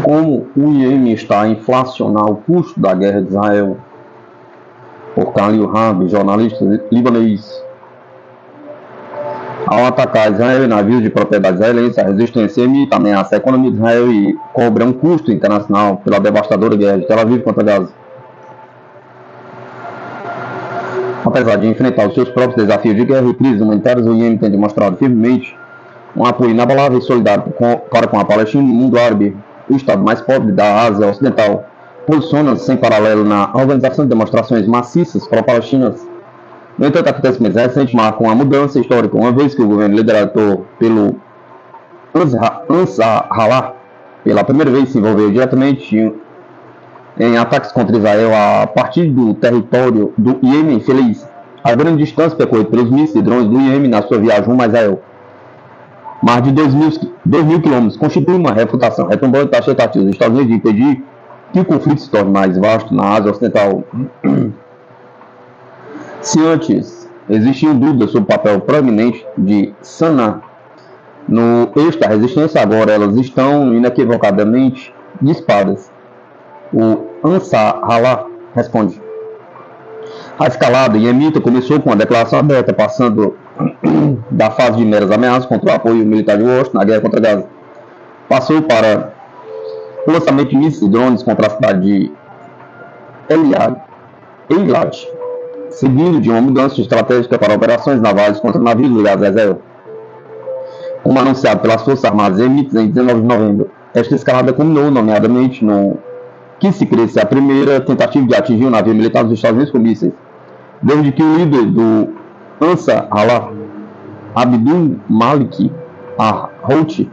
como o IEM está a inflacionar o custo da guerra de Israel. Por Khalil Rabi, jornalista libanês. Ao atacar Israel e navios de propriedade israelense, a resistência emita ameaça à economia de Israel e cobra um custo internacional pela devastadora guerra de Tel Aviv contra Gaza. Apesar de enfrentar os seus próprios desafios de guerra e crises humanitárias, o IEM tem demonstrado firmemente um apoio inabalável e solidário para com a Palestina e o mundo árabe, o estado mais pobre da Ásia Ocidental. Posiciona-se sem paralelo na organização de demonstrações maciças pró-palestinas. No entanto, acontecimentos recentes marcam uma mudança histórica, uma vez que o governo liderado pelo Ansar-Allah, pela primeira vez se envolveu diretamente em ataques contra Israel a partir do território do Iêmen feliz, a grande distância percorrida pelos mísseis e drones do Iêmen na sua viagem rumo a Israel. Mais de 2.000 quilômetros constitui uma refutação retumbante das tentativas dos Estados Unidos de impedir que o conflito se torne mais vasto na Ásia Ocidental. Se antes existiam dúvidas sobre o papel proeminente de Sanaa no eixo da resistência, agora elas estão inequivocadamente dispares. O Ansar-Allah responde. A escalada iemita começou com uma declaração aberta, passando da fase de meras ameaças contra o apoio militar de Washington na guerra contra Gaza. Passou para o lançamento de mísseis e drones contra a cidade de Eilat, seguindo de uma mudança estratégica para operações navais contra navios ligados a Israel. Como anunciado pelas Forças Armadas Iemitas em 19 de novembro, esta escalada culminou, nomeadamente, no que se crê ser a primeira tentativa de atingir um navio militar dos Estados Unidos com mísseis, desde que o líder do Ansar-Allah, Abdul Malik al-Houthi,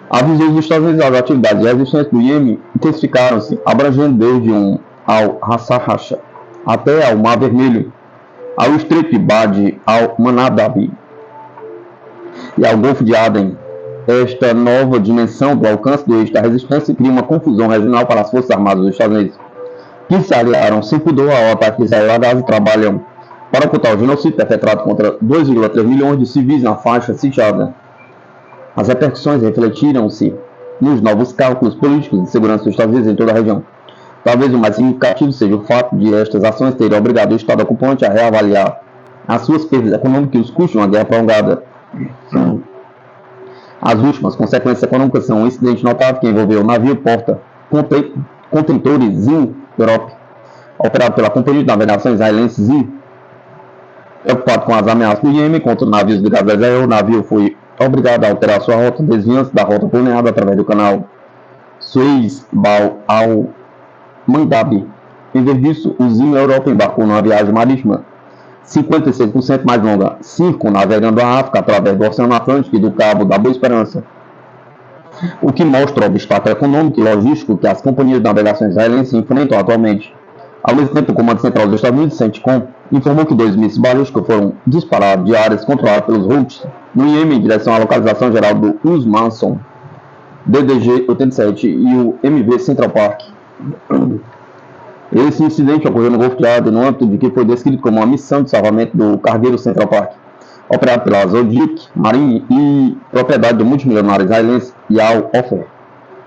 avisou os Estados Unidos as atividades de resistência do Iêmen intensificaram-se, abrangendo desde al-Hassaha até ao Mar Vermelho, ao Estreito de Bab al-Mandab e ao Golfo de Aden. Esta nova dimensão do alcance do eixo da resistência cria uma confusão regional para as Forças Armadas dos Estados Unidos, que se aliaram sem pudor ao ataque de Israel a Gaza e trabalham para ocultar o genocídio perpetrado contra 2,3 milhões de civis na faixa sitiada. As repercussões refletiram-se nos novos cálculos políticos de segurança dos Estados Unidos em toda a região. Talvez o mais significativo seja o fato de estas ações terem obrigado o Estado ocupante a reavaliar as suas perdas econômicas e os custos de uma guerra prolongada. As últimas consequências econômicas são um incidente notável que envolveu o navio porta-contentores Zim Europe, operado pela Companhia de Navegação Israelense Zim. Preocupado com as ameaças do Iêmen contra navios ligados a Israel, o navio foi obrigado a alterar sua rota, desviando-se da rota planeada através do canal Suez al-Mandab. Em vez disso, o Zim Europe embarcou numa viagem marítima 56% mais longa, circunnavegando a África através do Oceano Atlântico e do Cabo da Boa Esperança, o que mostra o obstáculo econômico e logístico que as companhias de navegação israelenses enfrentam atualmente. Ao mesmo tempo, o Comando Central dos Estados Unidos, CENTCOM, informou que 2 mísseis balísticos foram disparados de áreas controladas pelos Houthis no Iêmen em direção à localização geral do Usmanson, DDG-87 e o MV Central Park. Esse incidente ocorreu no Golfo de Aden, no âmbito de que foi descrito como uma missão de salvamento do cargueiro Central Park, operado pela Zodiac Marine e propriedade do multimilionário israelense Yal Ofer.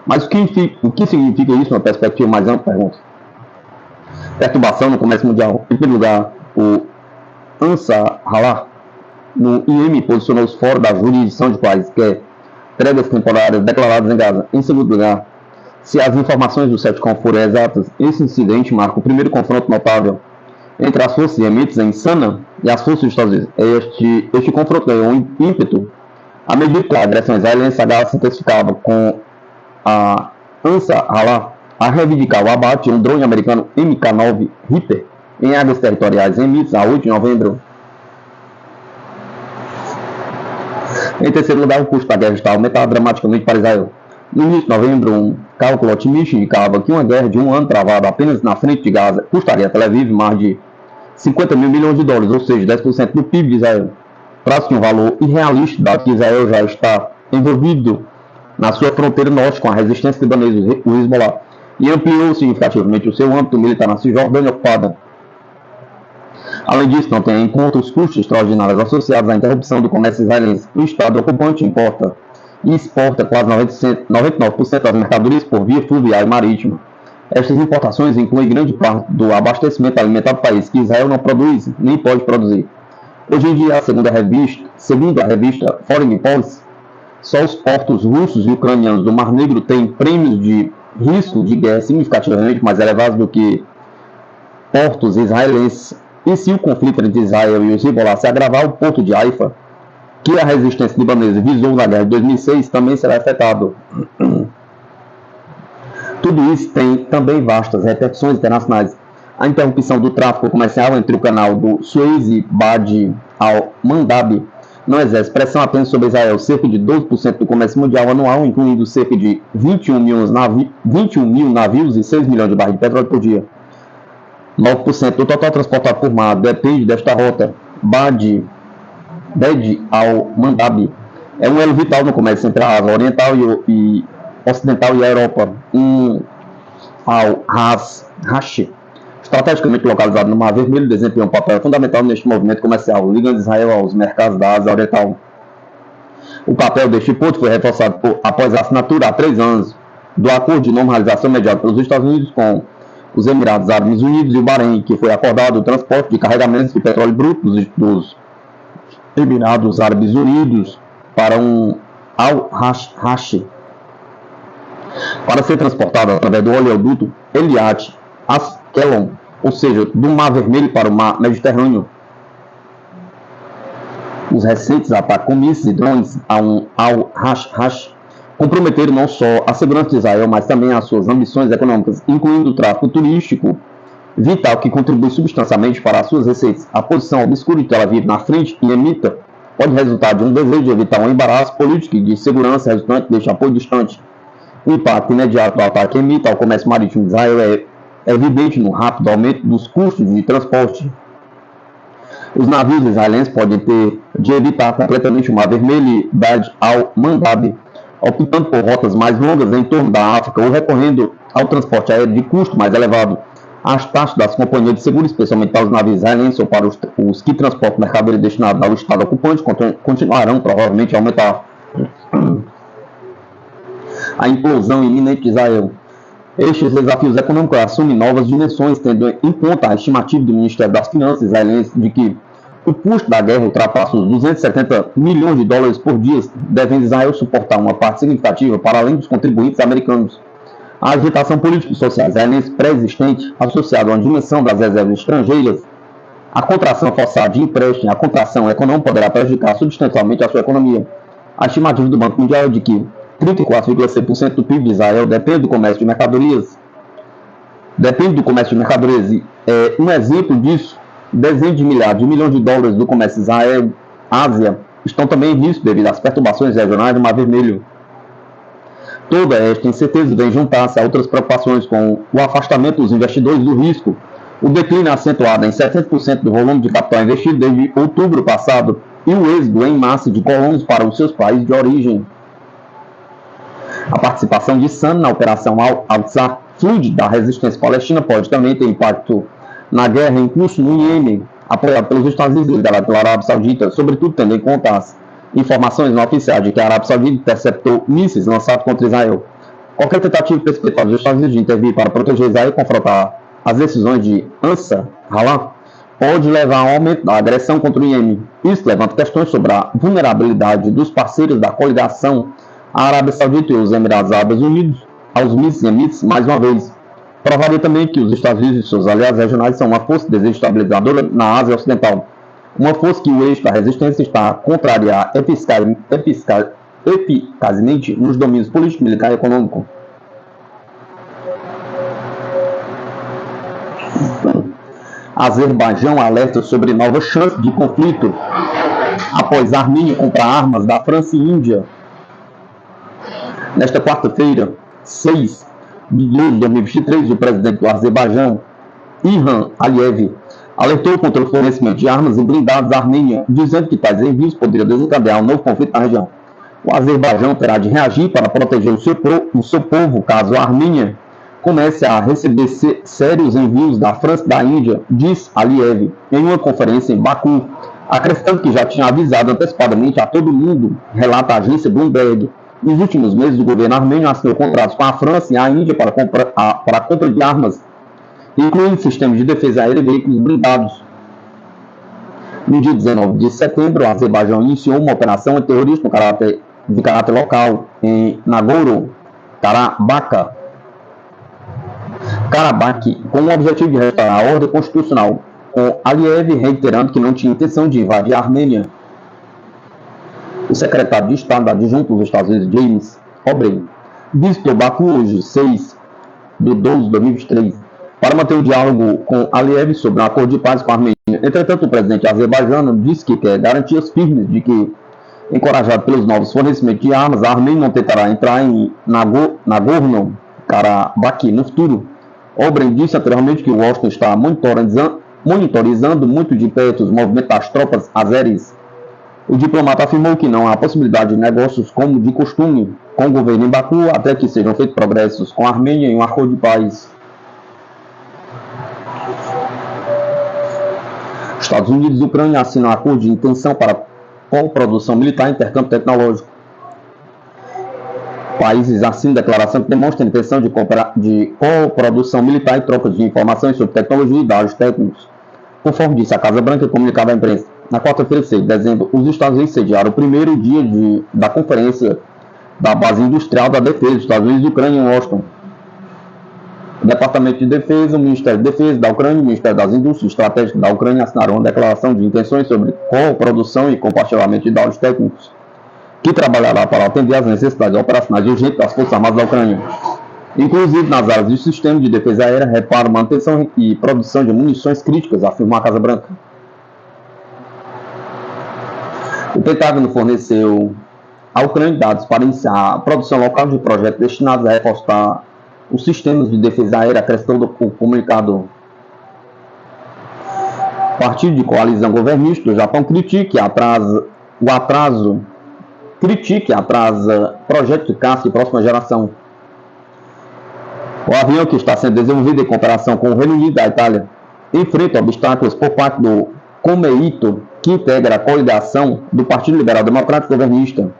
Mas o que significa isso numa perspectiva mais ampla? Pergunta. Perturbação no comércio mundial. Em primeiro lugar, o Ansar-Allah no Iêmen posicionou-se fora da jurisdição de países que é tregas temporárias declaradas em Gaza. Em segundo lugar, se as informações do CENTCOM forem exatas, esse incidente marca o primeiro confronto notável entre as forças iemitas em Sanaa e as forças dos Estados Unidos. Este confronto ganhou um ímpeto à medida que a agressão israelense a Gaza se intensificava, com a Ansar-Allah a reivindicar o abate de um drone americano MK-9 Reaper em águas territoriais iemitas a 8 de novembro. Em terceiro lugar, o custo da guerra está aumentado dramaticamente para Israel. No início de novembro, um cálculo otimista indicava que uma guerra de um ano travada apenas na frente de Gaza custaria a Tel Aviv mais de 50 mil milhões de dólares, ou seja, 10% do PIB de Israel. Trata-se de um valor irrealista, dado que Israel já está envolvido na sua fronteira norte com a resistência libanesa, o Hezbollah, e ampliou significativamente o seu âmbito militar na Cisjordânia ocupada. Além disso, não tem em conta os custos extraordinários associados à interrupção do comércio israelense. O Estado ocupante importa e exporta quase 99% das mercadorias por via fluvial e marítima. Estas importações incluem grande parte do abastecimento alimentar do país, que Israel não produz nem pode produzir. Hoje em dia, segundo a revista Foreign Policy, só os portos russos e ucranianos do Mar Negro têm prêmios de risco de guerra significativamente mais elevados do que portos israelenses. E se o conflito entre Israel e os Hezbollah se agravar, o porto de Haifa, que a resistência libanesa visou na guerra de 2006, também será afetado. Tudo isso tem também vastas repercussões internacionais. A interrupção do tráfego comercial entre o canal do Suez e Bab al-Mandab não exerce pressão apenas sobre Israel. Cerca de 12% do comércio mundial anual, incluindo cerca de 21 mil navios e 6 milhões de barris de petróleo por dia. 9% do total transportado por mar depende desta rota. Bab al-Mandab é um elo vital no comércio entre a Ásia Oriental e Ocidental e a Europa. Al-Hash, estrategicamente localizado no Mar Vermelho, desempenha um papel fundamental neste movimento comercial, ligando Israel aos mercados da Ásia Oriental. O papel deste porto foi reforçado após a assinatura há 3 anos do acordo de normalização mediado pelos Estados Unidos com os Emirados Árabes Unidos e o Bahrein, que foi acordado o transporte de carregamentos de petróleo bruto dos Emirados Árabes Unidos para um Al-Hash para ser transportado através do oleoduto Eliat Ashkelon, ou seja, do Mar Vermelho para o Mar Mediterrâneo. Os recentes ataques com mísseis e drones ao Al-Hash comprometeram não só a segurança de Israel, mas também as suas ambições econômicas, incluindo o tráfego turístico, vital que contribui substancialmente para as suas receitas. A posição obscura de Tel Aviv na frente e emita pode resultar de um desejo de evitar um embaraço político e de segurança resultante deste apoio distante. O impacto imediato do ataque emita ao comércio marítimo de Israel é evidente no rápido aumento dos custos de transporte. Os navios israelenses podem ter de evitar completamente o Mar Vermelho e Bab al-Mandab, optando por rotas mais longas em torno da África ou recorrendo ao transporte aéreo de custo mais elevado. As taxas das companhias de seguro, especialmente para os navios israelenses ou para os que transportam mercadorias destinadas ao Estado ocupante, continuarão provavelmente a aumentar. A implosão iminente de Israel. Estes desafios econômicos assumem novas dimensões, tendo em conta a estimativa do Ministério das Finanças israelense de que o custo da guerra ultrapassa os 270 milhões de dólares por dia, devendo Israel suportar uma parte significativa para além dos contribuintes americanos. A agitação política e social israelense pré-existente, associada a uma dimensão das reservas estrangeiras, a contração forçada de empréstimo e a contração econômica poderá prejudicar substancialmente a sua economia. A estimativa do Banco Mundial é de que 34,6% do PIB de Israel depende do comércio de mercadorias. E um exemplo disso, dezenas de milhares de milhões de dólares do comércio Israel-Ásia estão também em risco devido às perturbações regionais do Mar Vermelho. Toda esta incerteza vem juntar-se a outras preocupações com o afastamento dos investidores do risco, o declínio acentuado em 70% do volume de capital investido desde outubro passado e o êxodo em massa de colonos para os seus países de origem. A participação de Sun na operação Al-Aqsa Flood da resistência palestina pode também ter impacto na guerra em curso no Iêmen, apoiado pelos Estados Unidos e pela Arábia Saudita, sobretudo tendo em conta as informações não oficiais de que a Arábia Saudita interceptou mísseis lançados contra Israel. Qualquer tentativa precipitada dos Estados Unidos de intervir para proteger Israel e confrontar as decisões de Ansar-Allah pode levar a um aumento da agressão contra o Iêmen. Isso levanta questões sobre a vulnerabilidade dos parceiros da coligação, a Arábia Saudita e os Emirados Árabes Unidos, aos mísseis emites, mais uma vez. Provaria também que os Estados Unidos e seus aliados regionais são uma força desestabilizadora na Ásia Ocidental, uma força que o eixo da resistência está a contrariar eficazmente nos domínios político, militar e econômico. Azerbaijão alerta sobre novas chances de conflito após a Armênia comprar armas da França e Índia. Nesta quarta-feira, 6 de 2023, o presidente do Azerbaijão, Ilham Aliyev, alertou contra o fornecimento de armas e blindados à Armênia, dizendo que tais envios poderiam desencadear um novo conflito na região. O Azerbaijão terá de reagir para proteger o seu povo caso a Armênia comece a receber sérios envios da França e da Índia, diz Aliyev em uma conferência em Baku, acrescentando que já tinha avisado antecipadamente a todo mundo, relata a agência Bloomberg. Nos últimos meses, o governo armênio assinou contratos com a França e a Índia para a compra de armas, incluindo sistemas de defesa aérea e veículos blindados. No dia 19 de setembro, o Azerbaijão iniciou uma operação terrorista de caráter local em Nagorno-Karabakh, com o objetivo de restaurar a ordem constitucional, com Aliyev reiterando que não tinha intenção de invadir a Armênia. O secretário de Estado adjunto dos Estados Unidos, James O'Brien, visitou Baku hoje, 6 de 12 de 2023, para manter um diálogo com Aliyev sobre um acordo de paz com a Armênia. Entretanto, o presidente azerbaijano disse que quer garantias firmes de que, encorajado pelos novos fornecimentos de armas, a Armênia não tentará entrar em Nagorno-Karabakh no futuro. O'Brien disse anteriormente que Washington está monitorizando muito de perto os movimentos das tropas azeris. O diplomata afirmou que não há possibilidade de negócios como de costume com o governo em Baku até que sejam feitos progressos com a Armênia em um acordo de paz. Estados Unidos e Ucrânia assinam um acordo de intenção para coprodução militar e intercâmbio tecnológico. Países assinam declaração que demonstra a intenção de coprodução militar e troca de informações sobre tecnologia e dados técnicos. Conforme disse a Casa Branca em comunicado à imprensa, na quarta-feira, 6 de dezembro, os Estados Unidos sediaram o primeiro dia da Conferência da Base Industrial da Defesa dos Estados Unidos e Ucrânia em Washington. O Departamento de Defesa, o Ministério da Defesa da Ucrânia e o Ministério das Indústrias Estratégicas da Ucrânia assinaram uma declaração de intenções sobre coprodução e compartilhamento de dados técnicos, que trabalhará para atender às necessidades operacionais urgentes das Forças Armadas da Ucrânia, inclusive nas áreas de sistema de defesa aérea, reparo, manutenção e produção de munições críticas, afirmou a Casa Branca. O Pentágono forneceu à Ucrânia dados para iniciar a produção local de projetos destinados a reforçar os sistemas de defesa aérea, acrescentou o comunicado. O Partido de Coalizão Governista do Japão critica e atrasa projeto de caça de próxima geração. O avião, que está sendo desenvolvido em cooperação com o Reino Unido e a Itália, enfrenta obstáculos por parte do Komeito, que integra a coligação do Partido Liberal Democrático Governista.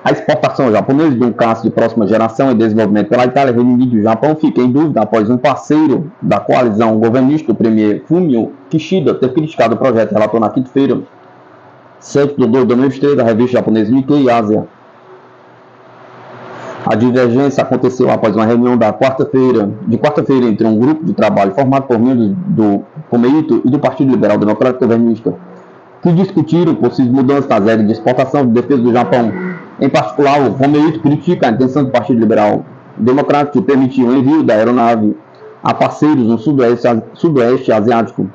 A exportação japonesa de um caça de próxima geração em desenvolvimento pela Itália, Reino Unido e Japão fica em dúvida após um parceiro da coalizão governista, o premier Fumio Kishida, ter criticado o projeto, relatou na quinta-feira, 7 de 2 de 2023, da revista japonesa Nikkei Asia. A divergência aconteceu após uma reunião de quarta-feira entre um grupo de trabalho formado por membros do Komeito e do Partido Liberal Democrático Governista, que discutiram possíveis mudanças nas regras de exportação de defesa do Japão. Em particular, o Komeito critica a intenção do Partido Liberal Democrático de permitir o envio da aeronave a parceiros no sudoeste asiático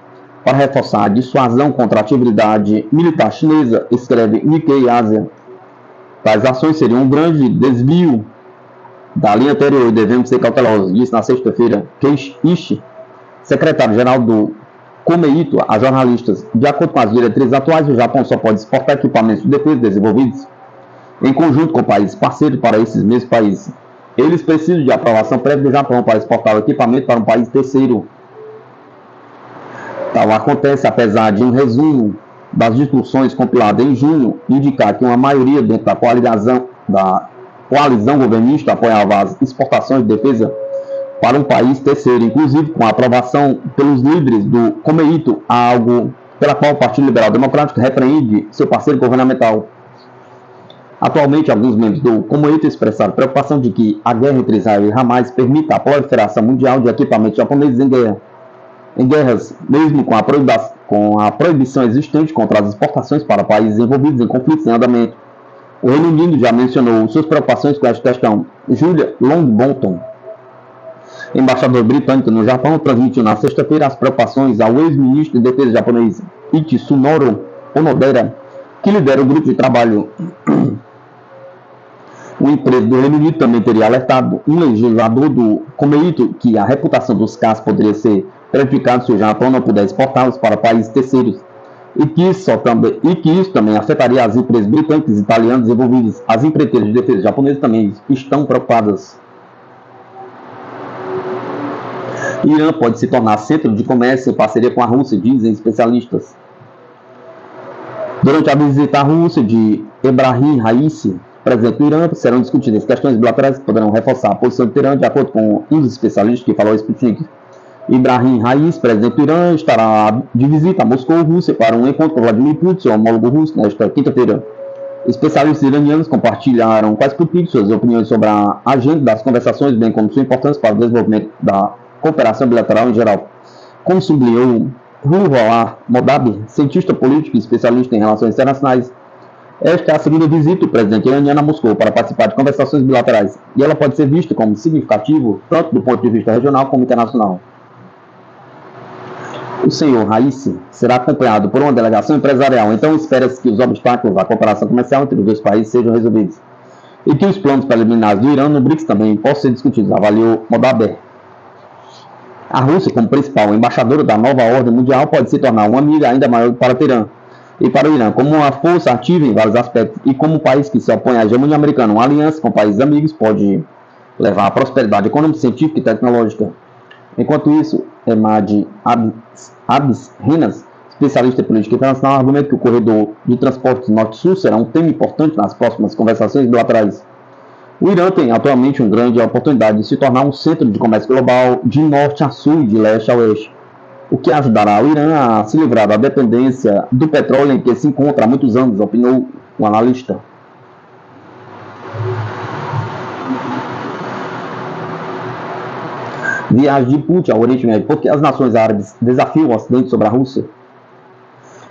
para reforçar a dissuasão contra a atividade militar chinesa, escreve Nikkei Asia. Tais ações seriam um grande desvio da linha anterior e devemos ser cautelosos, disse na sexta-feira Keiichi Ishii, secretário-geral do Komeito, a jornalistas. De acordo com as diretrizes atuais, o Japão só pode exportar equipamentos de defesa desenvolvidos em conjunto com países parceiros para esses mesmos países. Eles precisam de aprovação prévia do Japão para exportar o equipamento para um país terceiro. Tal acontece apesar de um resumo das discussões compilado em junho indicar que uma maioria dentro da coalizão governista apoiava as exportações de defesa para um país terceiro, inclusive com a aprovação pelos líderes do Komeito, algo pela qual o Partido Liberal Democrático repreende seu parceiro governamental. Atualmente, alguns membros do Komeito expressaram preocupação de que a guerra entre Israel e Hamas permita a proliferação mundial de equipamentos japoneses em guerras, mesmo com a proibição existente contra as exportações para países envolvidos em conflitos em andamento. O Reino Unido já mencionou suas preocupações com esta questão. Julia Longbottom, embaixador britânico no Japão, transmitiu na sexta-feira as preocupações ao ex-ministro de Defesa japonês Itsunori Onodera, que lidera o grupo de trabalho. Uma empresa do Reino Unido também teria alertado um legislador do Komeito que a reputação dos caças poderia ser prejudicada se o Japão não puder exportá-los para países terceiros, e que isso também afetaria as empresas britânicas e italianas envolvidas. As empreiteiras de defesa japonesas também estão preocupadas. Irã pode se tornar centro de comércio em parceria com a Rússia, dizem especialistas. Durante a visita à Rússia de Ebrahim Raisi, presidente do Irã, serão discutidas questões bilaterais que poderão reforçar a posição do Teherã, de acordo com um dos especialistas que falou ao Sputnik. Ibrahim Raisi, presidente do Irã, estará de visita a Moscou, Rússia, para um encontro com Vladimir Putin, seu homólogo russo, nesta quinta-feira. Especialistas iranianos compartilharam com a Sputnik suas opiniões sobre a agenda das conversações, bem como sua importância para o desenvolvimento da cooperação bilateral em geral. Como sublinhou Ruhollah Modabi, cientista político e especialista em relações internacionais, esta é a segunda visita do presidente iraniano a Moscou para participar de conversações bilaterais, e ela pode ser vista como significativo tanto do ponto de vista regional como internacional. O senhor Raisi será acompanhado por uma delegação empresarial, então espera-se que os obstáculos à cooperação comercial entre os dois países sejam resolvidos e que os planos preliminares do Irã no BRICS também possam ser discutidos, avaliou Modaber. A Rússia, como principal embaixadora da nova ordem mundial, pode se tornar uma amiga ainda maior para o Teherã e para o Irã, como uma força ativa em vários aspectos, e como um país que se opõe à hegemonia americana. Uma aliança com países amigos pode levar à prosperidade econômica, científica e tecnológica. Enquanto isso, Emad Abis Renas, especialista em política internacional, argumenta que o corredor de transportes norte-sul será um tema importante nas próximas conversações bilaterais. O Irã tem atualmente uma grande oportunidade de se tornar um centro de comércio global de norte a sul e de leste a oeste, o que ajudará o Irã a se livrar da dependência do petróleo em que se encontra há muitos anos, opinou o analista. Viagem de Putin ao Oriente Médio, porque as nações árabes desafiam o Ocidente sobre a Rússia.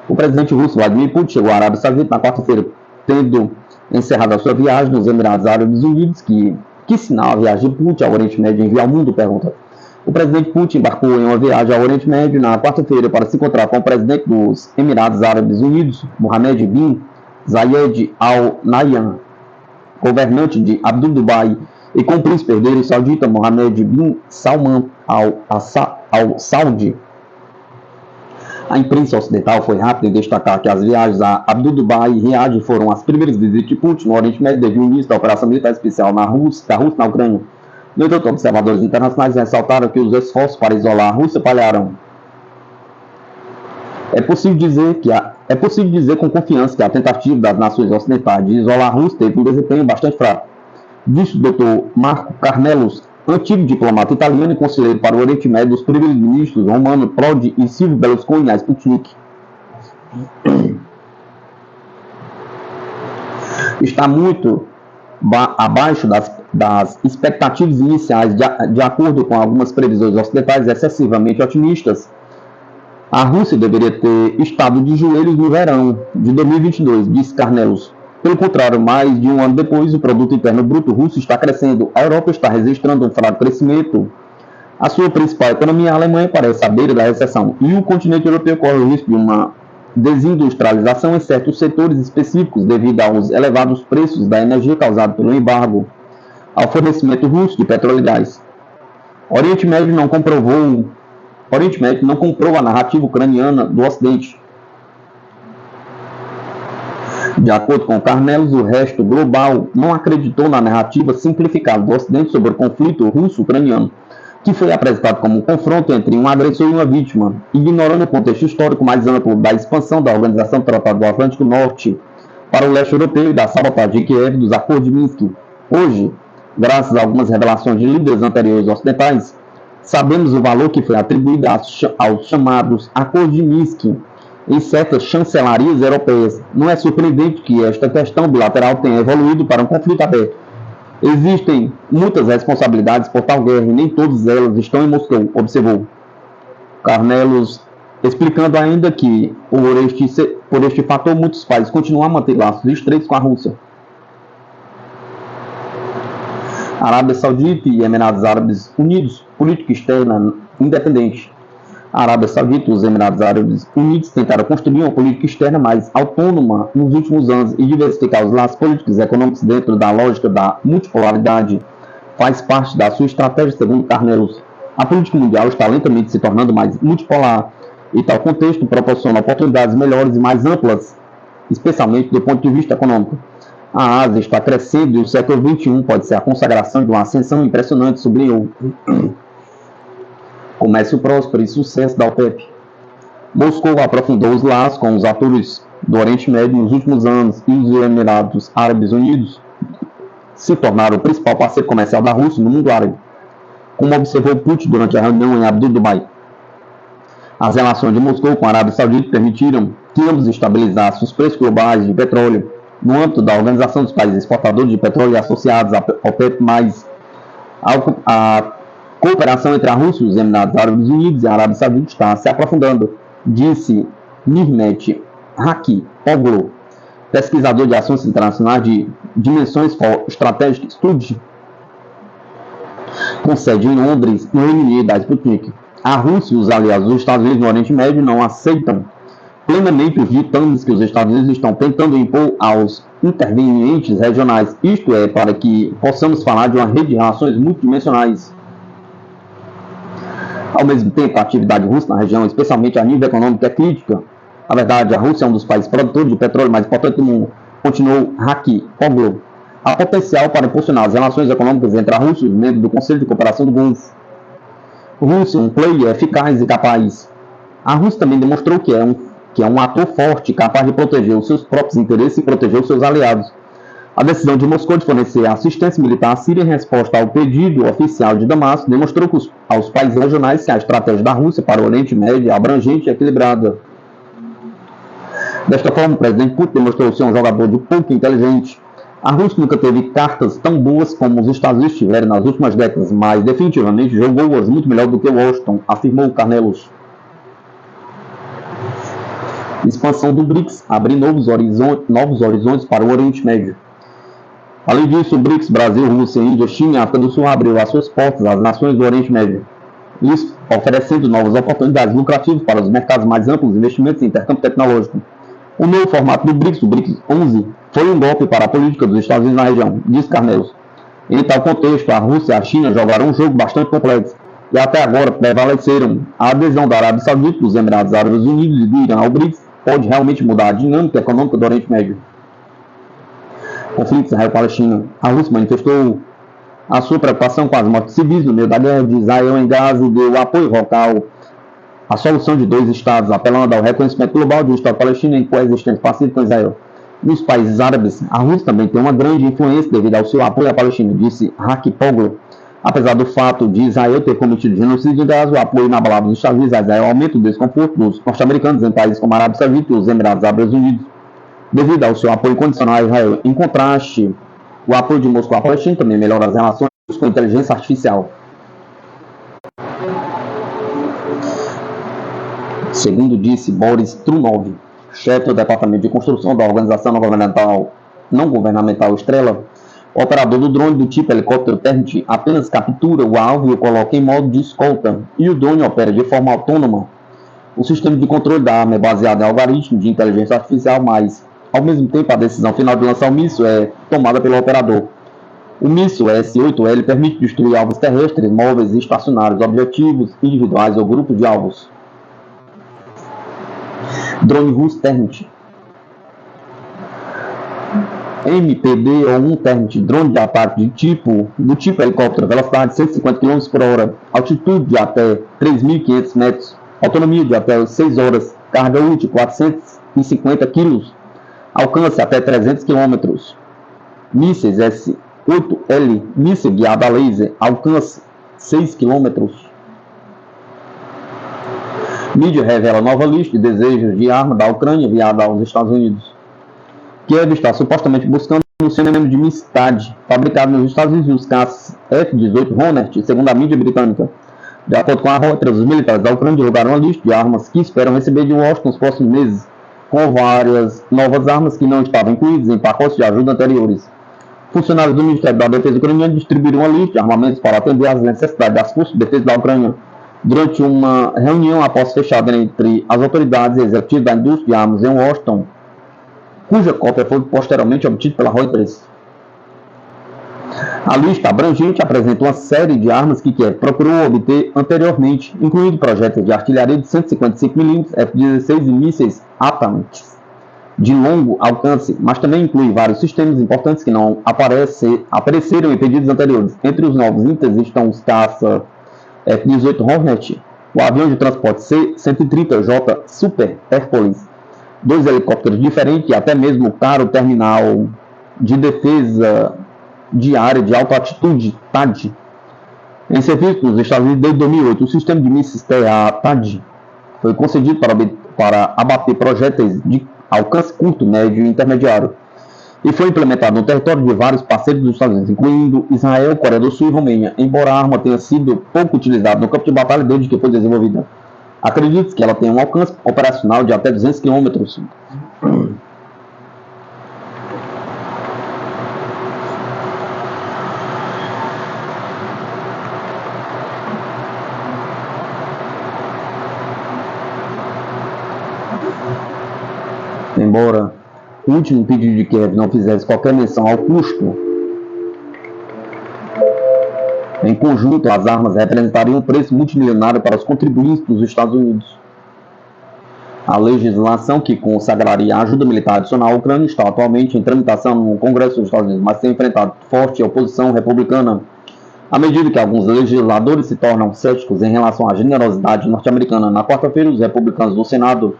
O presidente russo Vladimir Putin chegou à Arábia Saudita na quarta-feira, tendo encerrado a sua viagem nos Emirados Árabes Unidos. Que sinal a viagem de Putin ao Oriente Médio envia ao mundo? Pergunta. O presidente Putin embarcou em uma viagem ao Oriente Médio na quarta-feira para se encontrar com o presidente dos Emirados Árabes Unidos, Mohammed bin Zayed Al Nahyan, governante de Abu Dhabi, e com o príncipe herdeiro saudita Mohammed bin Salman Al Saudi. A imprensa ocidental foi rápida em destacar que as viagens a Abu Dhabi e Riad foram as primeiras visitas de Putin no Oriente Médio desde o início da operação militar especial da Rússia na Ucrânia. No entanto, observadores internacionais ressaltaram que os esforços para isolar a Rússia falharam. É possível dizer com confiança que a tentativa das nações ocidentais de isolar a Rússia teve um desempenho bastante fraco, disse o Dr. Marco Carnelos, antigo diplomata italiano e conselheiro para o Oriente Médio dos primeiros-ministros Romano Prodi e Silvio Berlusconi, a Sputnik. Está muito abaixo das expectativas iniciais, de acordo com algumas previsões ocidentais excessivamente otimistas. A Rússia deveria ter estado de joelhos no verão de 2022, disse Carnelos. Pelo contrário, mais de um ano depois, o produto interno bruto russo está crescendo. A Europa está registrando um fraco crescimento. A sua principal economia, a Alemanha, parece à beira da recessão. E o continente europeu corre o risco de uma desindustrialização em certos setores específicos devido aos elevados preços da energia causados pelo embargo ao fornecimento russo de petróleo e gás. Oriente Médio não comprou a narrativa ucraniana do Ocidente. De acordo com Carnelos, o resto global não acreditou na narrativa simplificada do Ocidente sobre o conflito russo-ucraniano, que foi apresentado como um confronto entre um agressor e uma vítima, ignorando o contexto histórico mais amplo da expansão da Organização do Tratado do Atlântico Norte para o leste europeu e da sabotagem de Kiev dos Acordos de Minsk. Hoje, graças a algumas revelações de líderes anteriores ocidentais, sabemos o valor que foi atribuído aos chamados Acordos de Minsk em certas chancelarias europeias. Não é surpreendente que esta questão bilateral tenha evoluído para um conflito aberto. Existem muitas responsabilidades por tal guerra e nem todas elas estão em Moscou, observou Carnelos, explicando ainda que, por este fator, muitos países continuam a manter laços estreitos com a Rússia. Arábia Saudita e Emirados Árabes Unidos, política externa independente. A Arábia Saudita e os Emirados Árabes Unidos tentaram construir uma política externa mais autônoma nos últimos anos e diversificar os laços políticos e econômicos dentro da lógica da multipolaridade. Faz parte da sua estratégia, segundo Carnelos. A política mundial está lentamente se tornando mais multipolar e tal contexto proporciona oportunidades melhores e mais amplas, especialmente do ponto de vista econômico. A Ásia está crescendo e o século XXI pode ser a consagração de uma ascensão impressionante, sublinhou. Comércio próspero e sucesso da OPEP. Moscou aprofundou os laços com os atores do Oriente Médio nos últimos anos e os Emirados Árabes Unidos se tornar o principal parceiro comercial da Rússia no mundo árabe, como observou Putin durante a reunião em Abu Dhabi. As relações de Moscou com a Arábia Saudita permitiram que ambos estabilizassem os preços globais de petróleo no âmbito da Organização dos Países Exportadores de Petróleo associados à OPEP+. A cooperação entre a Rússia, os Emirados Árabes Unidos e a Arábia Saudita está se aprofundando, disse Mehmet Hakipoglu, pesquisador de ações internacionais de Dimensões for Strategic Studies, com sede em Londres, no Reino Unido, da Sputnik. A Rússia e os aliados dos Estados Unidos no Oriente Médio não aceitam plenamente os ditames que os Estados Unidos estão tentando impor aos intervenientes regionais, isto é, para que possamos falar de uma rede de relações multidimensionais. Ao mesmo tempo, a atividade russa na região, especialmente a nível econômico, é crítica. Na verdade, a Rússia é um dos países produtores de petróleo mais importantes do mundo, continuou Hakipoglu. Há potencial para impulsionar as relações econômicas entre a Rússia e os membros do Conselho de Cooperação do Golfo. Rússia, um player eficaz e capaz. A Rússia também demonstrou que é um ator forte, capaz de proteger os seus próprios interesses e proteger os seus aliados. A decisão de Moscou de fornecer assistência militar à Síria em resposta ao pedido oficial de Damasco demonstrou aos países regionais que a estratégia da Rússia para o Oriente Médio é abrangente e equilibrada. Desta forma, o presidente Putin demonstrou ser um jogador de pouco inteligente. A Rússia nunca teve cartas tão boas como os Estados Unidos tiveram nas últimas décadas, mas definitivamente jogou-as muito melhor do que Washington, afirmou Carnelos. Expansão do BRICS abre novos horizontes para o Oriente Médio. Além disso, o BRICS, Brasil, Rússia, Índia, China e África do Sul abriu as suas portas às nações do Oriente Médio, isso oferecendo novas oportunidades lucrativas para os mercados mais amplos, investimentos e intercâmbio tecnológico. O novo formato do BRICS, o BRICS 11, foi um golpe para a política dos Estados Unidos na região, diz Carnelos. Em tal contexto, a Rússia e a China jogaram um jogo bastante complexo e até agora prevaleceram. A adesão da Arábia Saudita, dos Emirados Árabes Unidos e do Irã ao BRICS pode realmente mudar a dinâmica econômica do Oriente Médio. Conflito Israel-Palestina. A Rússia manifestou a sua preocupação com as mortes civis no meio da guerra de Israel em Gaza e deu apoio vocal à solução de dois estados, apelando ao reconhecimento global de um Estado palestino em coexistência pacífica com Israel. Nos países árabes, a Rússia também tem uma grande influência devido ao seu apoio à Palestina, disse Hakipoglu. Apesar do fato de Israel ter cometido genocídio em Gaza, o apoio inabalável dos Estados Unidos a Israel aumenta o desconforto dos norte-americanos em países como a Arábia Saudita e os Emirados Árabes Unidos, devido ao seu apoio incondicional a Israel. Em contraste, o apoio de Moscou à Palestina também melhora as relações com a inteligência artificial. Segundo disse Boris Trunov, chefe do Departamento de Construção da Organização Não Governamental Estrela, o operador do drone do tipo helicóptero Ternit apenas captura o alvo e o coloca em modo de escolta, e o drone opera de forma autônoma. O sistema de controle da arma é baseado em algoritmos de inteligência artificial, mas, ao mesmo tempo, a decisão final de lançar o míssil é tomada pelo operador. O míssil S-8L permite destruir alvos terrestres, móveis e estacionários, objetivos individuais ou grupos de alvos. Drone russo Ternit. MPD-1 Ternit, drone de ataque do tipo helicóptero, velocidade 150 km por hora, altitude de até 3.500 metros, autonomia de até 6 horas, carga útil 450 kg, alcance até 300 km. Mísseis S-8L, míssil guiado a laser, alcance 6 km. Mídia revela nova lista de desejos de arma da Ucrânia enviada aos Estados Unidos. Kiev está supostamente buscando um cinema de Mistad, fabricado nos Estados Unidos, os caças F-18 Hornet, segundo a mídia britânica. De acordo com a Reuters, os militares da Ucrânia divulgaram uma lista de armas que esperam receber de Washington nos próximos meses, com várias novas armas que não estavam incluídas em pacotes de ajuda anteriores. Funcionários do Ministério da Defesa ucraniano distribuíram uma lista de armamentos para atender às necessidades das forças de defesa da Ucrânia durante uma reunião após fechada entre as autoridades executivas da indústria de armas em Washington, cuja cópia foi posteriormente obtida pela Reuters. A lista abrangente apresenta uma série de armas que Kiev procurou obter anteriormente, incluindo projéteis de artilharia de 155 mm, F-16 e mísseis ATACMS de longo alcance, mas também inclui vários sistemas importantes que não apareceram em pedidos anteriores. Entre os novos itens estão os caça F-18 Hornet, o avião de transporte C-130J Super Hercules, dois helicópteros diferentes e até mesmo o caro terminal de defesa de área de alta altitude, TAD, em serviço nos Estados Unidos desde 2008. O sistema de mísseis THAAD foi concedido para abater projéteis de alcance curto, médio e intermediário, e foi implementado no território de vários parceiros dos Estados Unidos, incluindo Israel, Coreia do Sul e Romênia, embora a arma tenha sido pouco utilizada no campo de batalha desde que foi desenvolvida. Acredita-se que ela tem um alcance operacional de até 200 km. Embora o último pedido de Kiev não fizesse qualquer menção ao custo, em conjunto as armas representariam um preço multimilionário para os contribuintes dos Estados Unidos. A legislação que consagraria a ajuda militar adicional à Ucrânia está atualmente em tramitação no Congresso dos Estados Unidos, mas tem enfrentado forte oposição republicana. À medida que alguns legisladores se tornam céticos em relação à generosidade norte-americana, na quarta-feira os republicanos do Senado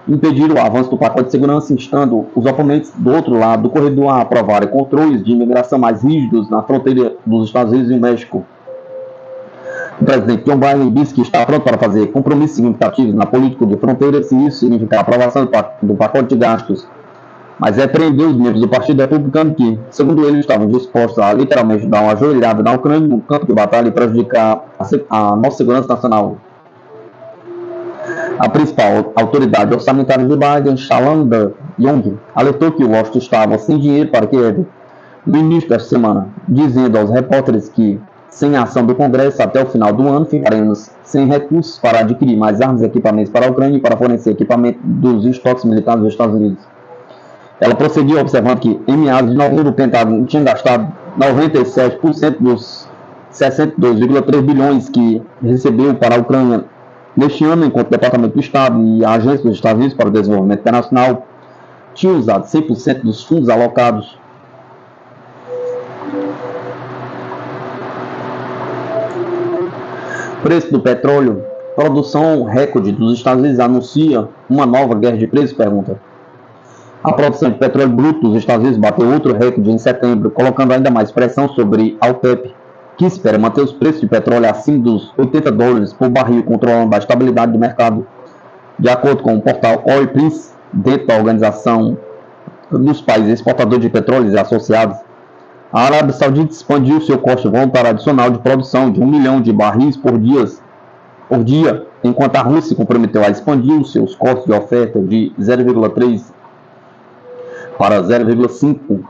impediram o avanço do pacote de segurança, instando os oponentes do outro lado do corredor a aprovarem controles de imigração mais rígidos na fronteira dos Estados Unidos e o México. O presidente Joe Biden disse que está pronto para fazer compromissos significativos na política de fronteira se isso significar a aprovação do pacote de gastos, mas repreendeu os membros do Partido Republicano que, segundo ele, estavam dispostos a literalmente dar uma ajoelhada na Ucrânia no campo de batalha e prejudicar a nossa segurança nacional. A principal autoridade orçamentária de Biden, Shalanda Young, alertou que Washington estava sem dinheiro para Kiev no início desta semana, dizendo aos repórteres que, sem a ação do Congresso até o final do ano, ficaremos sem recursos para adquirir mais armas e equipamentos para a Ucrânia e para fornecer equipamento dos estoques militares dos Estados Unidos. Ela prosseguiu observando que, em meados de novembro, o Pentágono tinha gastado 97% dos 62,3 bilhões que recebeu para a Ucrânia neste ano, enquanto o Departamento do Estado e a Agência dos Estados Unidos para o Desenvolvimento Internacional tinham usado 100% dos fundos alocados. Preço do petróleo. Produção recorde dos Estados Unidos anuncia uma nova guerra de preços? Pergunta. A produção de petróleo bruto dos Estados Unidos bateu outro recorde em setembro, colocando ainda mais pressão sobre a OPEP, que espera manter os preços de petróleo acima dos $80 por barril, controlando a estabilidade do mercado. De acordo com o portal Oil Prince, dentro da organização dos países exportadores de petróleo e associados, a Arábia Saudita expandiu seu custo voluntário adicional de produção de 1 milhão de barris por dia, enquanto a Rússia se comprometeu a expandir os seus custos de oferta de 0,3 para 0,5.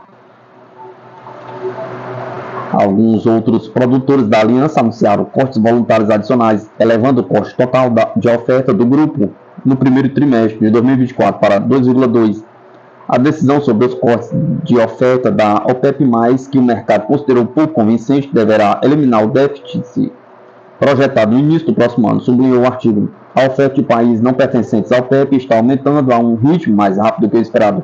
Alguns outros produtores da aliança anunciaram cortes voluntários adicionais, elevando o custo total de oferta do grupo no primeiro trimestre de 2024 para 2,2. A decisão sobre os cortes de oferta da OPEP+, que o mercado considerou pouco convincente, deverá eliminar o déficit projetado no início do próximo ano, sublinhou o artigo. A oferta de países não pertencentes à OPEP está aumentando a um ritmo mais rápido do que o esperado.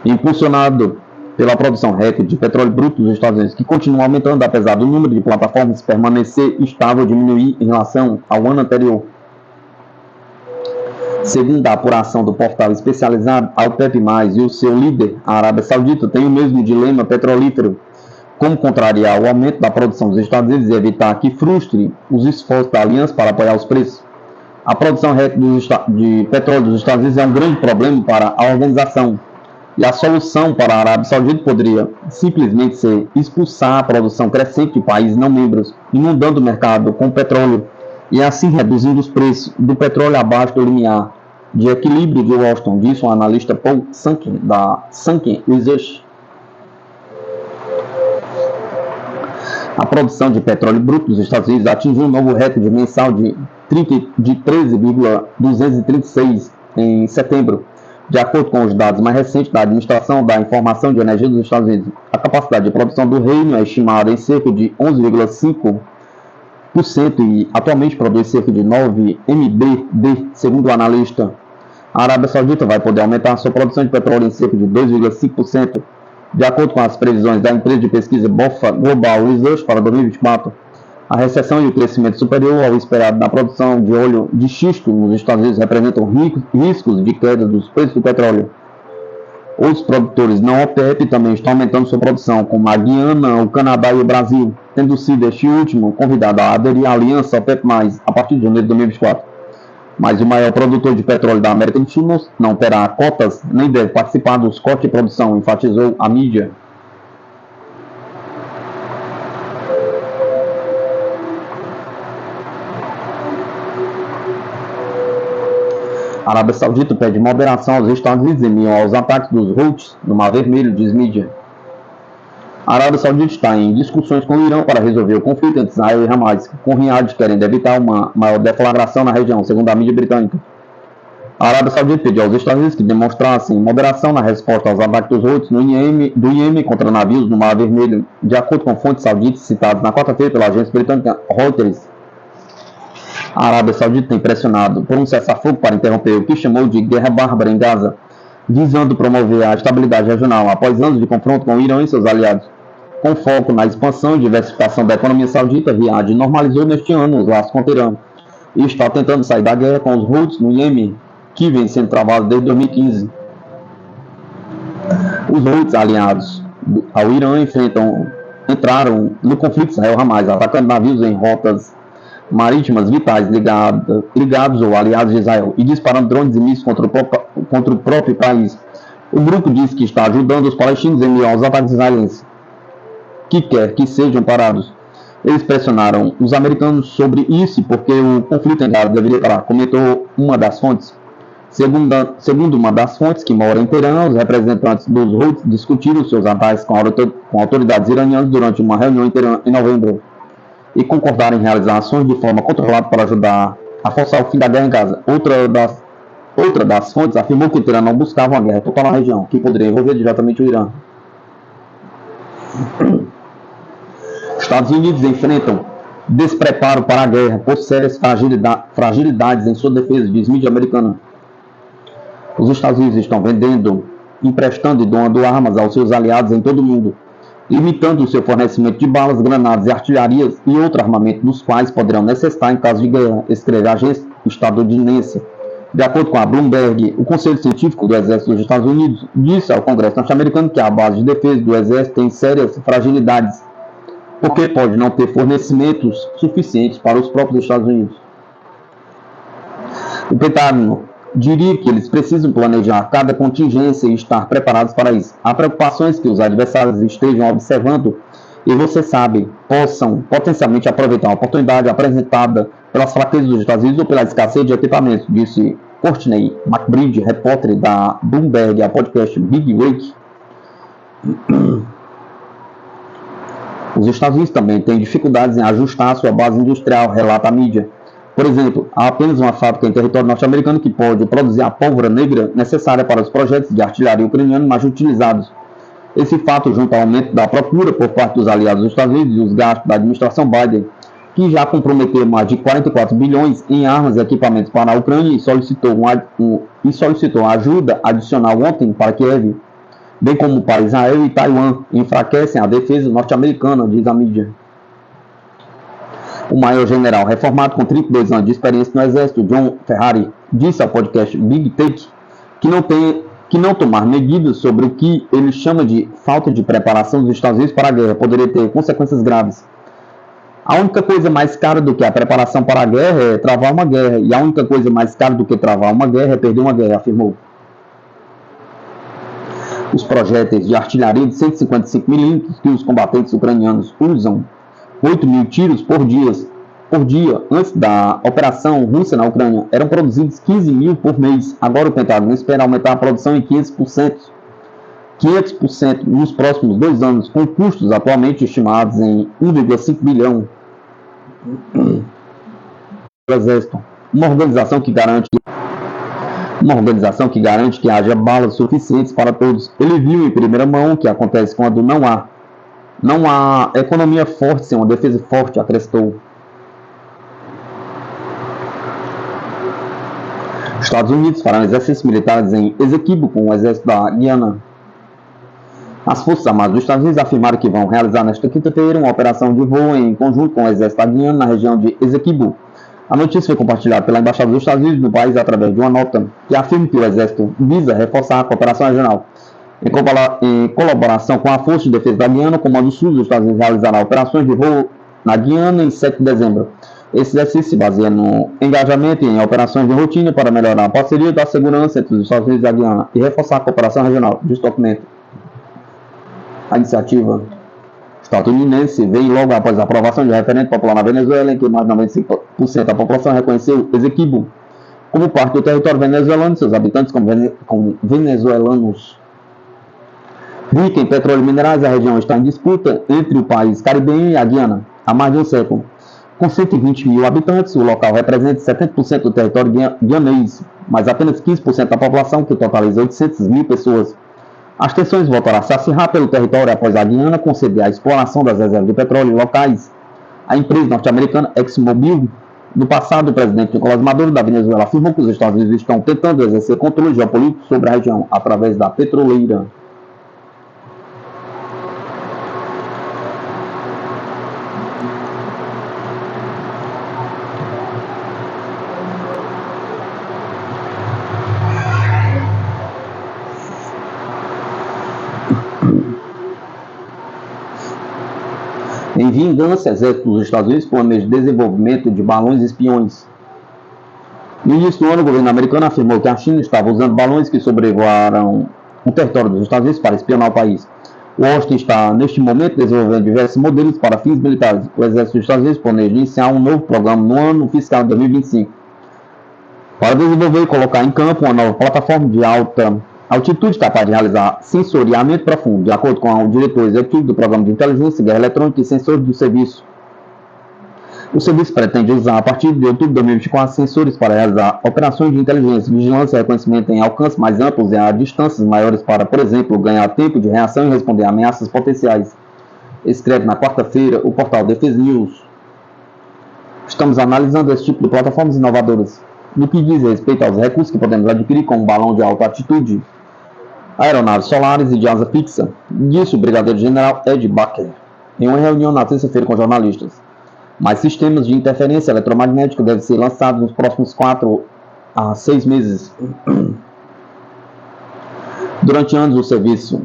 Impulsionado pela produção recorde de petróleo bruto dos Estados Unidos, que continua aumentando apesar do número de plataformas permanecer estável ou diminuir em relação ao ano anterior. Segundo a apuração do portal especializado, a OPEP+, e o seu líder, a Arábia Saudita, tem o mesmo dilema petrolífero: como contrariar o aumento da produção dos Estados Unidos e evitar que frustre os esforços da aliança para apoiar os preços. A produção recorde de petróleo dos Estados Unidos é um grande problema para a organização, e a solução para a Arábia Saudita poderia simplesmente ser expulsar a produção crescente de países não membros, inundando o mercado com petróleo e assim reduzindo os preços do petróleo abaixo do limiar de equilíbrio de Washington, disse o analista Paul Sanken, da Sanken Research. A produção de petróleo bruto dos Estados Unidos atingiu um novo recorde mensal de 13,236 em setembro. De acordo com os dados mais recentes da Administração da Informação de Energia dos Estados Unidos, a capacidade de produção do reino é estimada em cerca de 11,5% e atualmente produz cerca de 9 MBD, segundo o analista. A Arábia Saudita vai poder aumentar sua produção de petróleo em cerca de 2,5%, de acordo com as previsões da empresa de pesquisa BofA Global Research para 2024. A recessão e o crescimento superior ao esperado na produção de óleo de xisto nos Estados Unidos representam riscos de queda dos preços do petróleo. Outros produtores não OPEP também estão aumentando sua produção, como a Guiana, o Canadá e o Brasil, tendo sido este último convidado a aderir à aliança OPEP+, a partir de janeiro de 2024. Mas o maior produtor de petróleo da América do Sul não terá cotas nem deve participar dos cortes de produção, enfatizou a mídia. A Arábia Saudita pede moderação aos Estados Unidos em meio aos ataques dos Houthis no Mar Vermelho, diz mídia. A Arábia Saudita está em discussões com o Irã para resolver o conflito entre Israel e Hamas, com Riad querendo evitar uma maior deflagração na região, segundo a mídia britânica. A Arábia Saudita pediu aos Estados Unidos que demonstrassem moderação na resposta aos ataques dos Houthis do Iêmen contra navios no Mar Vermelho, de acordo com fontes sauditas citadas na quarta-feira pela agência britânica Reuters. A Arábia Saudita tem pressionado por um cessar-fogo para interromper o que chamou de guerra bárbara em Gaza, visando promover a estabilidade regional após anos de confronto com o Irã e seus aliados. Com foco na expansão e diversificação da economia saudita, Riad normalizou neste ano os laços com o Irã e está tentando sair da guerra com os Houthis no Iêmen, que vem sendo travado desde 2015. Os Houthis aliados ao Irã entraram no conflito Israel-Hamas, atacando navios em rotas marítimas vitais ligados ou aliados de Israel e disparando drones e mísseis contra o próprio país. O grupo diz que está ajudando os palestinos em meio aos ataques israelenses, que quer que sejam parados. Eles pressionaram os americanos sobre isso porque o conflito em Gaza deveria parar, comentou uma das fontes. Segundo uma das fontes que mora em Teherã, os representantes dos Houthis discutiram seus ataques com autoridades iranianas durante uma reunião em Teherã em novembro e concordaram em realizar ações de forma controlada para ajudar a forçar o fim da guerra em Gaza. Outra das fontes afirmou que o Teherã não buscava uma guerra total na região, que poderia envolver diretamente o Irã. Os Estados Unidos enfrentam despreparo para a guerra por sérias fragilidades em sua defesa, diz mídia americana. Os Estados Unidos estão vendendo, emprestando e doando armas aos seus aliados em todo o mundo, limitando o seu fornecimento de balas, granadas e artilharias e outro armamento dos quais poderão necessitar em caso de guerra, escreve a agência estadunidense. De acordo com a Bloomberg, o Conselho Científico do Exército dos Estados Unidos disse ao Congresso norte-americano que a base de defesa do Exército tem sérias fragilidades, porque pode não ter fornecimentos suficientes para os próprios Estados Unidos. O Pentágono diria que eles precisam planejar cada contingência e estar preparados para isso. Há preocupações que os adversários estejam observando e, você sabe, possam potencialmente aproveitar a oportunidade apresentada pelas fraquezas dos Estados Unidos ou pela escassez de equipamentos, disse Courtney McBride, repórter da Bloomberg, a podcast Big Wake. Os Estados Unidos também têm dificuldades em ajustar a sua base industrial, relata a mídia. Por exemplo, há apenas uma fábrica em território norte-americano que pode produzir a pólvora negra necessária para os projetos de artilharia ucraniana mais utilizados. Esse fato, junto ao aumento da procura por parte dos aliados dos Estados Unidos e os gastos da administração Biden, que já comprometeu mais de 44 bilhões em armas e equipamentos para a Ucrânia e solicitou ajuda adicional ontem para Kiev, bem como para Israel e Taiwan, enfraquecem a defesa norte-americana, diz a mídia. O maior general reformado com 32 anos de experiência no Exército, John Ferrari, disse ao podcast Big Take que não tomar medidas sobre o que ele chama de falta de preparação dos Estados Unidos para a guerra poderia ter consequências graves. A única coisa mais cara do que a preparação para a guerra é travar uma guerra, e a única coisa mais cara do que travar uma guerra é perder uma guerra, afirmou. Os projéteis de artilharia de 155 mm que os combatentes ucranianos usam 8 mil tiros por dia antes da operação russa na Ucrânia eram produzidos 15 mil por mês. Agora o Pentágono espera aumentar a produção em 500% nos próximos 2 anos, com custos atualmente estimados em 1,5 bilhão. O Exército, uma organização que garante que haja balas suficientes para todos. Ele viu em primeira mão o que acontece quando não há economia forte sem uma defesa forte, acrescentou. Os Estados Unidos farão exercícios militares em Essequibo com o exército da Guiana. As Forças Armadas dos Estados Unidos afirmaram que vão realizar nesta quinta-feira uma operação de voo em conjunto com o exército da Guiana na região de Essequibo. A notícia foi compartilhada pela Embaixada dos Estados Unidos no país através de uma nota que afirma que o exército visa reforçar a cooperação regional. Em colaboração com a Força de Defesa da Guiana, o Comando Sul dos Estados Unidos realizará operações de voo na Guiana em 7 de dezembro. Esse exercício se baseia no engajamento em operações de rotina para melhorar a parceria da segurança entre os Estados Unidos e a Guiana e reforçar a cooperação regional. Diz o documento. A iniciativa estadunidense veio logo após a aprovação de referendo popular na Venezuela, em que mais de 95% da população reconheceu Essequibo como parte do território venezuelano e seus habitantes como venezuelanos. Rica em petróleo e minerais, a região está em disputa entre o país caribenho e a Guiana há mais de um século. Com 120 mil habitantes, o local representa 70% do território guianês, mas apenas 15% da população, que totaliza 800 mil pessoas. As tensões voltaram a se acirrar pelo território após a Guiana conceder a exploração das reservas de petróleo locais. A empresa norte-americana ExxonMobil, no passado, o presidente Nicolás Maduro da Venezuela afirmou que os Estados Unidos estão tentando exercer controle geopolítico sobre a região através da petroleira. Em vingança, o exército dos Estados Unidos planeja desenvolvimento de balões espiões. No início do ano, o governo americano afirmou que a China estava usando balões que sobrevoaram o território dos Estados Unidos para espionar o país. Washington está, neste momento, desenvolvendo diversos modelos para fins militares. O exército dos Estados Unidos planeja iniciar um novo programa no ano fiscal de 2025 para desenvolver e colocar em campo uma nova plataforma de alta altitude capaz de realizar sensoriamento profundo, de acordo com o diretor executivo do Programa de Inteligência, Guerra Eletrônica e Sensores do Serviço. O serviço pretende usar, a partir de outubro de 2024, sensores para realizar operações de inteligência, vigilância e reconhecimento em alcances mais amplos e a distâncias maiores para, por exemplo, ganhar tempo de reação e responder a ameaças potenciais. Escreve na quarta-feira o portal Defense News. Estamos analisando esse tipo de plataformas inovadoras, no que diz respeito aos recursos que podemos adquirir com um balão de alta altitude, aeronaves solares e de asa fixa, disse o brigadeiro-general Ed Baker em uma reunião na terça-feira com jornalistas. Mas sistemas de interferência eletromagnética devem ser lançados nos próximos 4 a 6 meses. Durante anos, o serviço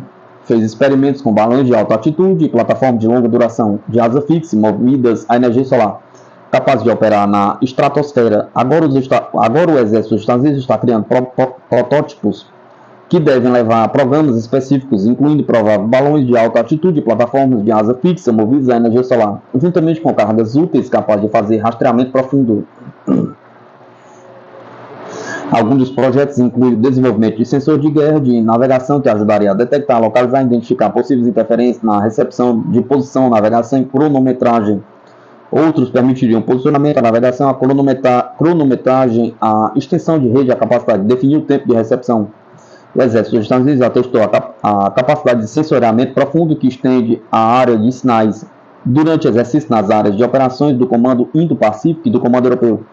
fez experimentos com balões de alta altitude e plataformas de longa duração de asa fixa movidas a energia solar, capazes de operar na estratosfera. Agora o exército dos Estados Unidos está criando protótipos que devem levar a programas específicos, incluindo prováveis balões de alta altitude e plataformas de asa fixa movidas a energia solar, juntamente com cargas úteis capazes de fazer rastreamento profundo. Alguns dos projetos incluem o desenvolvimento de sensores de guerra de navegação que ajudaria a detectar, localizar e identificar possíveis interferências na recepção de posição, navegação e cronometragem. Outros permitiriam posicionamento, a navegação, a cronometragem, a extensão de rede e a capacidade de definir o tempo de recepção. O Exército dos Estados Unidos já testou a capacidade de sensoriamento profundo que estende a área de sinais durante exercícios nas áreas de operações do Comando Indo-Pacífico e do Comando Europeu,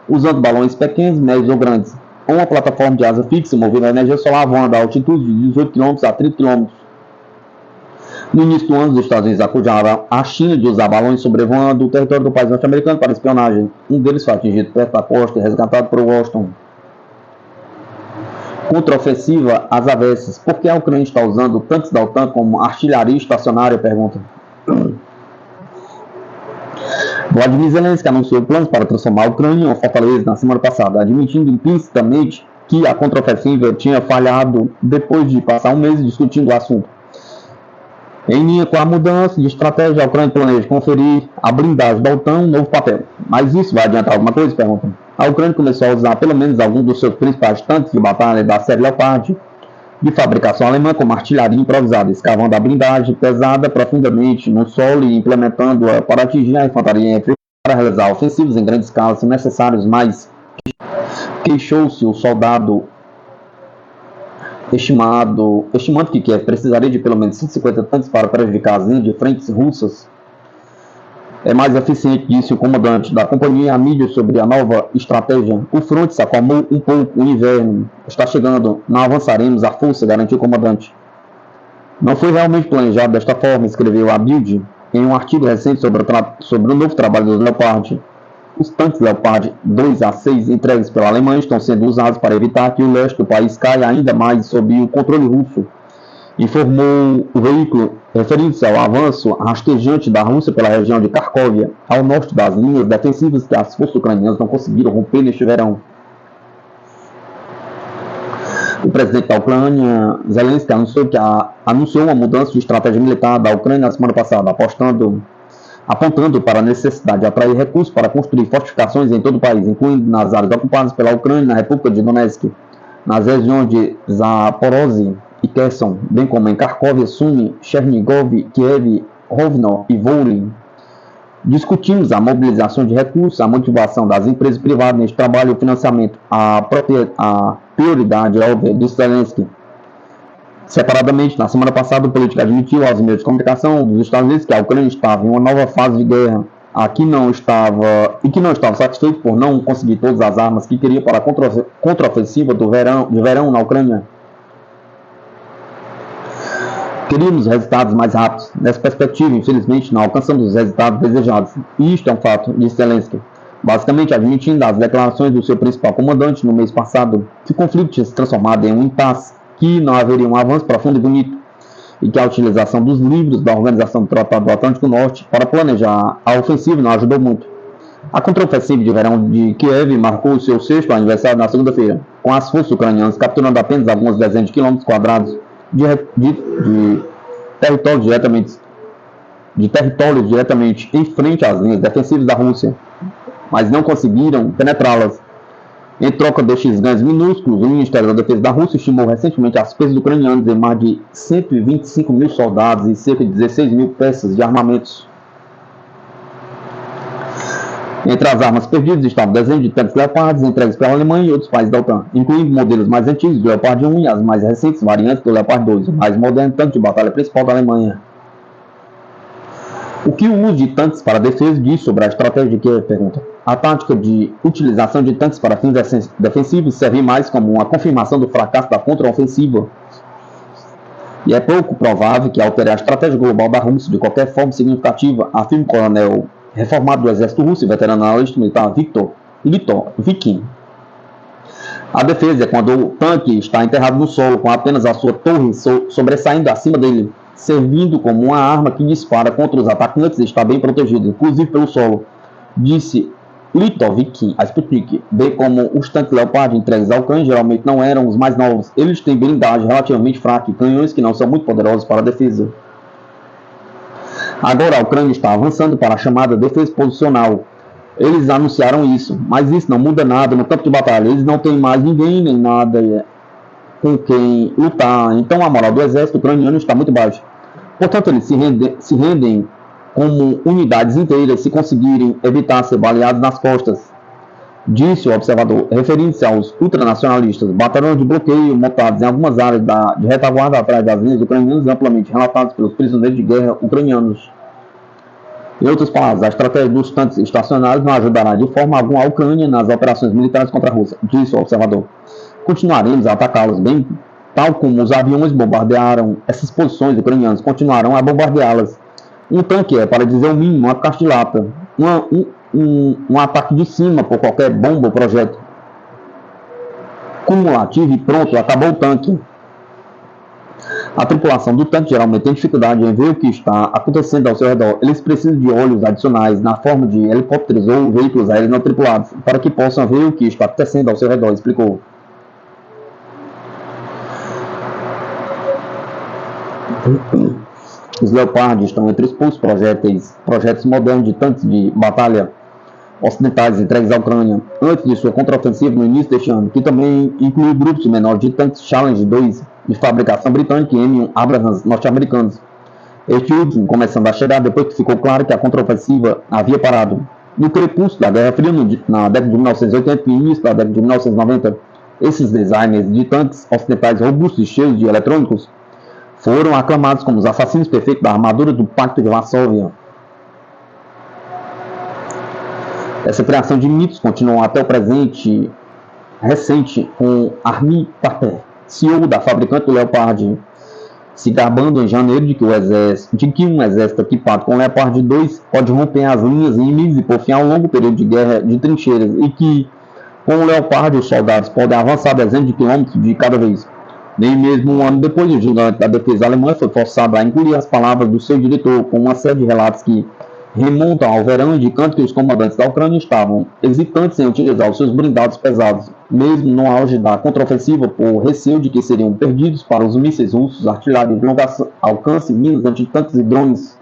usando balões pequenos, médios ou grandes, ou uma plataforma de asa fixa movida a energia solar voando a altitude de 18 km a 30 km. No início do ano, os Estados Unidos acusaram a China de usar balões sobrevoando o território do país norte-americano para espionagem. Um deles foi atingido perto da costa e resgatado por Washington. Contraofensiva às avessas. Por que a Ucrânia está usando tanques da OTAN como artilharia estacionária? Pergunta. Vladimir Zelensky anunciou planos para transformar a Ucrânia em uma fortaleza na semana passada, admitindo implicitamente que a contraofensiva tinha falhado depois de passar um mês discutindo o assunto. Em linha com a mudança de estratégia, a Ucrânia planeja conferir à blindagem da OTAN um novo papel. Mas isso vai adiantar alguma coisa? Pergunta. A Ucrânia começou a usar pelo menos alguns dos seus principais tanques de batalha da série Leopard, de fabricação alemã, como artilharia improvisada, escavando a blindagem pesada profundamente no solo e implementando-a para atingir a infantaria para realizar ofensivas em grande escala, se necessários, mas queixou-se o soldado estimando que Kiev precisaria de pelo menos 150 tanques para prejudicar as linhas de frentes russas. É mais eficiente, disse o comandante da companhia à mídia sobre a nova estratégia. O fronte se acalmou um pouco, o inverno está chegando, não avançaremos à força, garantiu o comandante. Não foi realmente planejado desta forma, escreveu a Bild em um artigo recente sobre o novo trabalho dos Leopard. Os tanques Leopard 2A6 entregues pela Alemanha estão sendo usados para evitar que o leste do país caia ainda mais sob o controle russo. informou o veículo, referindo-se ao avanço rastejante da Rússia pela região de Kharkov, ao norte das linhas defensivas que as forças ucranianas não conseguiram romper neste verão. O presidente da Ucrânia, Zelensky, anunciou uma mudança de estratégia militar da Ucrânia na semana passada, apontando para a necessidade de atrair recursos para construir fortificações em todo o país, incluindo nas áreas ocupadas pela Ucrânia na República de Donetsk, nas regiões de Zaporozhye e Kherson, bem como em Kharkov, Sumy, Chernigov, Kiev, Rovno e Volyn. Discutimos a mobilização de recursos, a motivação das empresas privadas neste trabalho e o financiamento, a prioridade óbvia de Zelensky. Separadamente, na semana passada, o político admitiu aos meios de comunicação dos Estados Unidos que a Ucrânia estava em uma nova fase de guerra que não estava satisfeito por não conseguir todas as armas que queria para a contraofensiva de verão na Ucrânia. Queríamos resultados mais rápidos. Nessa perspectiva, infelizmente, não alcançamos os resultados desejados. E isto é um fato, disse Zelensky, basicamente admitindo as declarações do seu principal comandante no mês passado, que o conflito tinha se transformado em um impasse, que não haveria um avanço profundo e bonito, e que a utilização dos livros da Organização do Tratado do Atlântico Norte para planejar a ofensiva não ajudou muito. A contraofensiva de verão de Kiev marcou o seu 6º aniversário na segunda-feira, com as forças ucranianas capturando apenas algumas dezenas de quilômetros quadrados de território diretamente em frente às linhas defensivas da Rússia, mas não conseguiram penetrá-las. Em troca destes ganhos minúsculos, o Ministério da Defesa da Rússia estimou recentemente as perdas ucranianas em mais de 125 mil soldados e cerca de 16 mil peças de armamentos. Entre as armas perdidas estavam dezenas de tanques Leopard entregues pela Alemanha e outros países da OTAN, incluindo modelos mais antigos do Leopard 1 e as mais recentes variantes do Leopard 2, o mais moderno tanque de batalha principal da Alemanha. O que o uso de tanques para defesa diz sobre a estratégia de Kiev? Pergunta. A tática de utilização de tanques para fins defensivos serve mais como uma confirmação do fracasso da contraofensiva. E é pouco provável que altere a estratégia global da Rússia de qualquer forma significativa, afirma o coronel reformado do exército russo e veterano analista militar Viktor Vikin. A defesa é quando o tanque está enterrado no solo, com apenas a sua torre sobressaindo acima dele, servindo como uma arma que dispara contra os atacantes e está bem protegido, inclusive pelo solo, disse Litovkin, a Sputnik. Bem como os tanques Leopard entregues ao Ucrânia geralmente não eram os mais novos, eles têm blindagem relativamente fraca e canhões que não são muito poderosos para a defesa. Agora a Ucrânia está avançando para a chamada defesa posicional. Eles anunciaram isso, mas isso não muda nada no campo de batalha. Eles não têm mais ninguém nem nada com quem lutar. Então a moral do exército ucraniano está muito baixa. Portanto, eles se rendem como unidades inteiras se conseguirem evitar ser baleados nas costas, disse o observador, referindo-se aos ultranacionalistas. Batalhões de bloqueio montados em algumas áreas de retaguarda atrás das linhas ucranianas, amplamente relatados pelos prisioneiros de guerra ucranianos. Em outras palavras, a estratégia dos tanques estacionários não ajudará de forma alguma a Ucrânia nas operações militares contra a Rússia, disse o observador. Continuaremos a atacá-los bem, tal como os aviões bombardearam essas posições ucranianas, continuarão a bombardeá-las. Um tanque é, para dizer o mínimo, uma caixa de lata, um ataque de cima por qualquer bomba ou projeto cumulativo e pronto, acabou o tanque. A tripulação do tanque geralmente tem dificuldade em ver o que está acontecendo ao seu redor. Eles precisam de olhos adicionais na forma de helicópteros ou veículos aéreos não tripulados para que possam ver o que está acontecendo ao seu redor, explicou. Os Leopard estão entre os poucos projetos modernos de tanques de batalha ocidentais entregues à Ucrânia antes de sua contraofensiva no início deste ano, que também inclui grupos menores de tanques Challenge 2 de fabricação britânica e M1 Abrams norte-americanos. Este último começando a chegar depois que ficou claro que a contraofensiva havia parado. No crepúsculo da Guerra Fria, na década de 1980 e início da década de 1990, esses designers de tanques ocidentais robustos e cheios de eletrônicos foram aclamados como os assassinos perfeitos da armadura do Pacto de Varsóvia. Essa criação de mitos continuou até o presente recente, com Armin Paper, CEO da fabricante do Leopard, se gabando em janeiro de que um exército equipado com Leopard 2 pode romper as linhas inimigas e por fim a um longo período de guerra de trincheiras, e que com o Leopard os soldados podem avançar dezenas de quilômetros de cada vez. Nem mesmo um ano depois, o gigante da defesa alemã foi forçado a engolir as palavras do seu diretor, com uma série de relatos que remontam ao verão, indicando que os comandantes da Ucrânia estavam hesitantes em utilizar os seus blindados pesados, mesmo no auge da contraofensiva, por receio de que seriam perdidos para os mísseis russos, artilharia de longo alcance, minas antitanques e drones.